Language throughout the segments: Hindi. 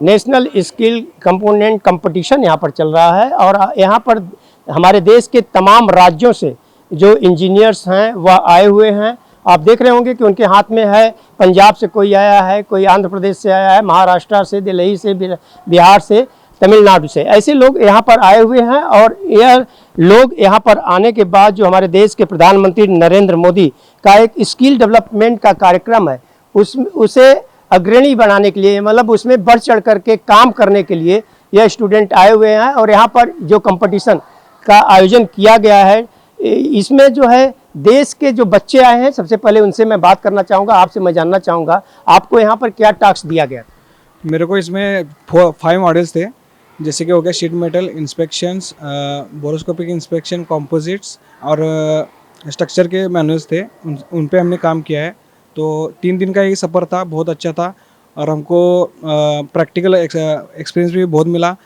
नेशनल स्किल कंपोनेंट कंपटीशन यहाँ पर चल रहा है और यहाँ पर हमारे देश के तमाम राज्यों से जो इंजीनियर्स हैं वह आए हुए हैं। आप देख रहे होंगे कि उनके हाथ में है, पंजाब से कोई आया है, कोई आंध्र प्रदेश से आया है, महाराष्ट्र से, दिल्ली से, बिहार से, तमिलनाडु से, ऐसे लोग यहाँ पर आए हुए हैं। और यह लोग यहाँ पर आने के बाद जो हमारे देश के प्रधानमंत्री नरेंद्र मोदी का एक स्किल डेवलपमेंट का कार्यक्रम है उसे अग्रणी बनाने के लिए, मतलब उसमें बढ़ चढ़ करके काम करने के लिए यह स्टूडेंट आए हुए हैं। और यहाँ पर जो कंपटीशन का आयोजन किया गया है इसमें जो है देश के जो बच्चे आए हैं, सबसे पहले उनसे मैं बात करना चाहूँगा, आपसे मैं जानना चाहूँगा आपको यहाँ पर क्या टास्क दिया गया? मेरे को इसमें 5 मॉडल्स थे, जैसे कि हो गया sheet metal inspections, borescopic inspection, composites और स्ट्रक्चर के मैनुअल्स थे, उन पे हमने काम किया है। तो 3 दिन का ये सफ़र था, बहुत अच्छा था और हमको प्रैक्टिकल एक्सपीरियंस भी बहुत मिला।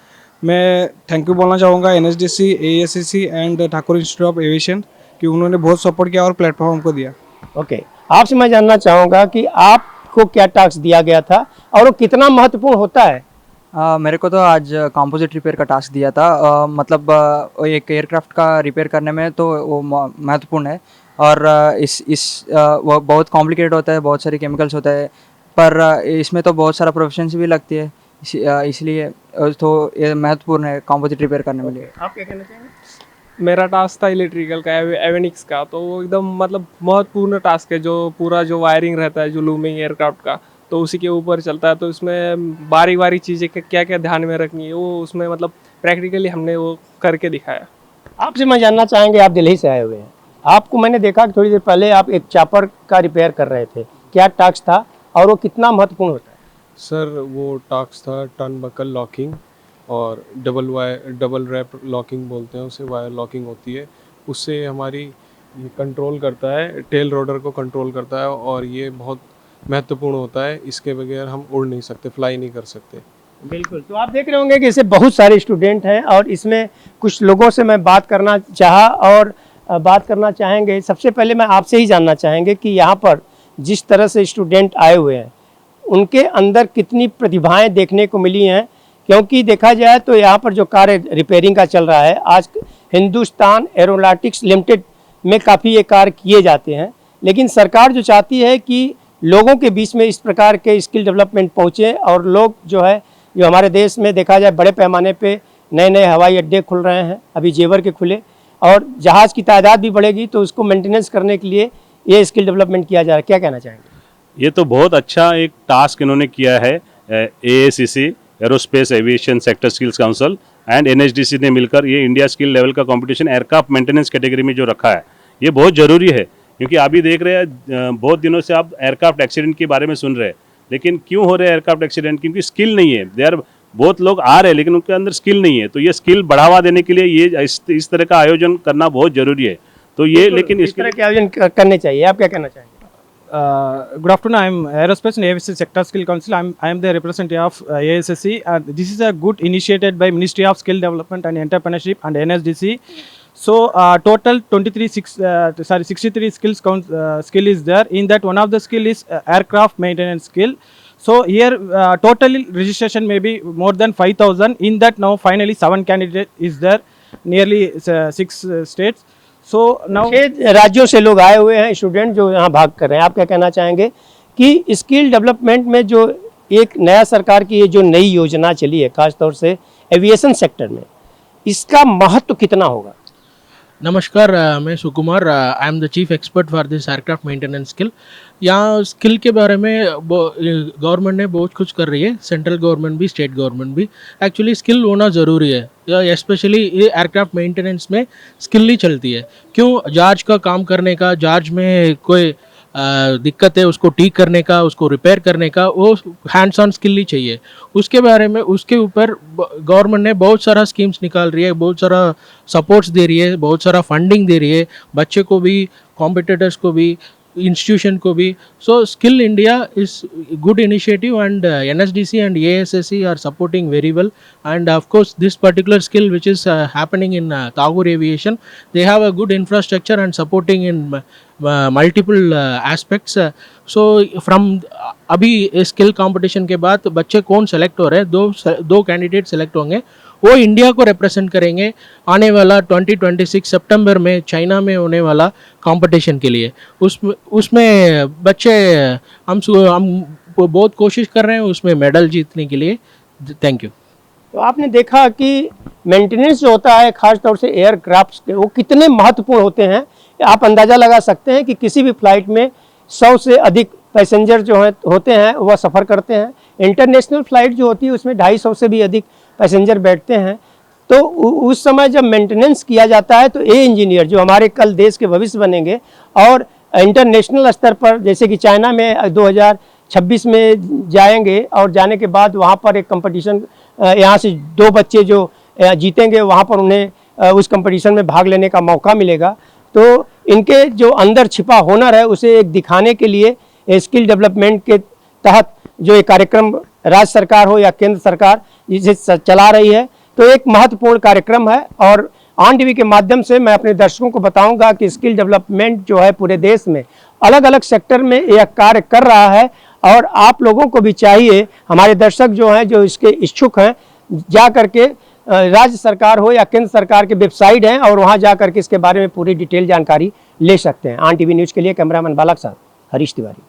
मैं थैंक यू बोलना चाहूँगा NSDC, ASCC and Thakur institute of aviation कि उन्होंने बहुत सपोर्ट किया और प्लेटफॉर्म हमको दिया। ओके, आपसे मैं जानना चाहूँगा कि आपको क्या टास्क दिया गया था और वो कितना महत्वपूर्ण होता है? मेरे को तो आज कंपोजिट रिपेयर का टास्क दिया था। मतलब एक एयरक्राफ्ट का रिपेयर करने में तो वो महत्वपूर्ण है और वो बहुत कॉम्प्लिकेटेड होता है, बहुत सारे केमिकल्स होता है, पर इसमें तो बहुत सारा प्रोफेशंस भी लगती है, इसलिए तो ये महत्वपूर्ण है कंपोजिट रिपेयर करने में लिए। आप क्या कहना चाहेंगे? मेरा टास्क था इलेक्ट्रिकल का, एविनिक्स का, तो वो एकदम मतलब महत्वपूर्ण टास्क है। जो पूरा जो वायरिंग रहता है जो लूमिंग एयरक्राफ्ट का, तो उसी के ऊपर चलता है। तो इसमें बारी बारी चीज़ें क्या क्या ध्यान में रखनी है वो उसमें मतलब प्रैक्टिकली हमने वो करके दिखाया। आपसे मैं जानना चाहेंगे, आप दिल्ली से आए हुए हैं, आपको मैंने देखा कि थोड़ी देर पहले आप एक चापर का रिपेयर कर रहे थे, क्या टास्क था और वो कितना महत्वपूर्ण होता है? सर वो टास्क था टर्न बकल लॉकिंग और डबल रैप लॉकिंग बोलते हैं उसे, वायर लॉकिंग होती है। उससे हमारी ये कंट्रोल करता है, टेल रोडर को कंट्रोल करता है और ये बहुत महत्वपूर्ण होता है। इसके बगैर हम उड़ नहीं सकते, फ्लाई नहीं कर सकते। बिल्कुल, तो आप देख रहे होंगे कि इससे बहुत सारे स्टूडेंट हैं और इसमें कुछ लोगों से मैं बात करना चाहा और बात करना चाहेंगे। सबसे पहले मैं आपसे ही जानना चाहेंगे कि यहाँ पर जिस तरह से स्टूडेंट आए हुए हैं उनके अंदर कितनी प्रतिभाएं देखने को मिली हैं, क्योंकि देखा जाए तो यहाँ पर जो कार्य रिपेयरिंग का चल रहा है आज हिंदुस्तान एरोनॉटिक्स लिमिटेड में काफ़ी ये कार्य किए जाते हैं, लेकिन सरकार जो चाहती है कि लोगों के बीच में इस प्रकार के स्किल डेवलपमेंट पहुँचे और लोग जो है, जो हमारे देश में देखा जाए बड़े पैमाने पे नए नए हवाई अड्डे खुल रहे हैं, अभी जेवर के खुले, और जहाज़ की तादाद भी बढ़ेगी तो उसको मेंटेनेंस करने के लिए ये स्किल डेवलपमेंट किया जा रहा है। क्या कहना चाहेंगे? ये तो बहुत अच्छा एक टास्क इन्होंने किया है। AACC aerospace aviation sector skills council and NSDC ने मिलकर ये इंडिया स्किल लेवल का कंपटीशन एयरक्राफ्ट मेंटेनेंस कैटेगरी में जो रखा है, ये बहुत ज़रूरी है। क्योंकि अभी देख रहे हैं बहुत दिनों से आप एयरक्राफ्ट एक्सीडेंट के बारे में सुन रहे हैं, लेकिन क्यों हो रहे हैं एयरक्राफ्ट एक्सीडेंट? क्योंकि स्किल नहीं है। देयर बहुत लोग आ रहे हैं लेकिन उनके अंदर स्किल नहीं है। तो ये स्किल बढ़ावा देने के लिए ये इस तरह का आयोजन करना बहुत ज़रूरी है। तो ये लेकिन इस तरह के आयोजन करने चाहिए। आप क्या कहना चाहेंगे? Good afternoon. I am Aerospace and Aviation Sector Skill Council. I am the representative of ASSC. This is a good initiated by Ministry of Skill Development and Entrepreneurship and NSDC. So total 63 skill is there. In that, one of the skill is aircraft maintenance skill. So here total registration may be more than 5,000. In that now finally 7 candidate is there, nearly 6 states. So now 6 राज्यों से लोग आए हुए हैं स्टूडेंट जो यहाँ भाग कर रहे हैं। आप क्या कहना चाहेंगे कि स्किल डेवलपमेंट में जो एक नया सरकार की ये जो नई योजना चली है खासतौर से एविएशन सेक्टर में, इसका महत्व कितना होगा? नमस्कार, मैं Sukumar, I am the chief expert for this aircraft maintenance skill. यहाँ स्किल के बारे में गवर्नमेंट ने बहुत कुछ कर रही है, सेंट्रल गवर्नमेंट भी, स्टेट गवर्नमेंट भी। एक्चुअली स्किल होना ज़रूरी है, स्पेशली ये एयरक्राफ्ट मेंटेनेंस में स्किल ही चलती है। क्यों? जहाज का काम करने का, जहाज में कोई दिक्कत है उसको ठीक करने का, उसको रिपेयर करने का, वो हैंड्स ऑन स्किल ही चाहिए। उसके बारे में उसके ऊपर गवर्नमेंट ने बहुत सारा स्कीम्स निकाल रही है, बहुत सारा सपोर्ट्स दे रही है, बहुत सारा फंडिंग दे रही है, बच्चे को भी, कॉम्पिटिटर्स को भी। इंस्टीट्यूशन को भी. So Skill India is good initiative, and NSDC and ASSC are supporting very well. And of course this particular skill which is happening in Tagore Aviation, they have a good infrastructure and supporting in multiple aspects. So from अभी स्किल कंपटीशन के बाद बच्चे कौन सेलेक्ट हो रहे हैं, दो कैंडिडेट सेलेक्ट होंगे, वो इंडिया को रिप्रेजेंट करेंगे आने वाला 2026 सितंबर में चाइना में होने वाला कंपटीशन के लिए. उसमें बच्चे हम बहुत कोशिश कर रहे हैं उसमें मेडल जीतने के लिए. Thank you. तो आपने देखा कि मेंटेनेंस जो होता है खास तौर से एयरक्राफ्ट के, वो कितने महत्वपूर्ण होते हैं. आप अंदाज़ा लगा सकते हैं कि किसी भी फ्लाइट में 100 से अधिक पैसेंजर जो होते हैं वह सफ़र करते हैं. इंटरनेशनल फ़्लाइट जो होती है उसमें 250 से भी अधिक पैसेंजर बैठते हैं. तो उस समय जब मेंटेनेंस किया जाता है तो ये इंजीनियर जो हमारे कल देश के भविष्य बनेंगे, और इंटरनेशनल स्तर पर जैसे कि चाइना में 2026 में जाएंगे, और जाने के बाद वहाँ पर एक कंपटीशन, यहाँ से 2 बच्चे जो जीतेंगे वहाँ पर उन्हें उस कंपटीशन में भाग लेने का मौका मिलेगा. तो इनके जो अंदर छिपा हुनर है उसे एक दिखाने के लिए स्किल डेवलपमेंट के तहत जो ये कार्यक्रम राज्य सरकार हो या केंद्र सरकार जिसे चला रही है, तो एक महत्वपूर्ण कार्यक्रम है. और ऑन टीवी के माध्यम से मैं अपने दर्शकों को बताऊंगा कि स्किल डेवलपमेंट जो है पूरे देश में अलग अलग सेक्टर में यह कार्य कर रहा है. और आप लोगों को भी चाहिए, हमारे दर्शक जो हैं जो इसके इच्छुक हैं, जा करके राज्य सरकार हो या केंद्र सरकार के वेबसाइट हैं और वहाँ जा करके इसके बारे में पूरी डिटेल जानकारी ले सकते हैं. ऑन टीवी न्यूज़ के लिए कैमरामैन बालक साहब, हरीश तिवारी.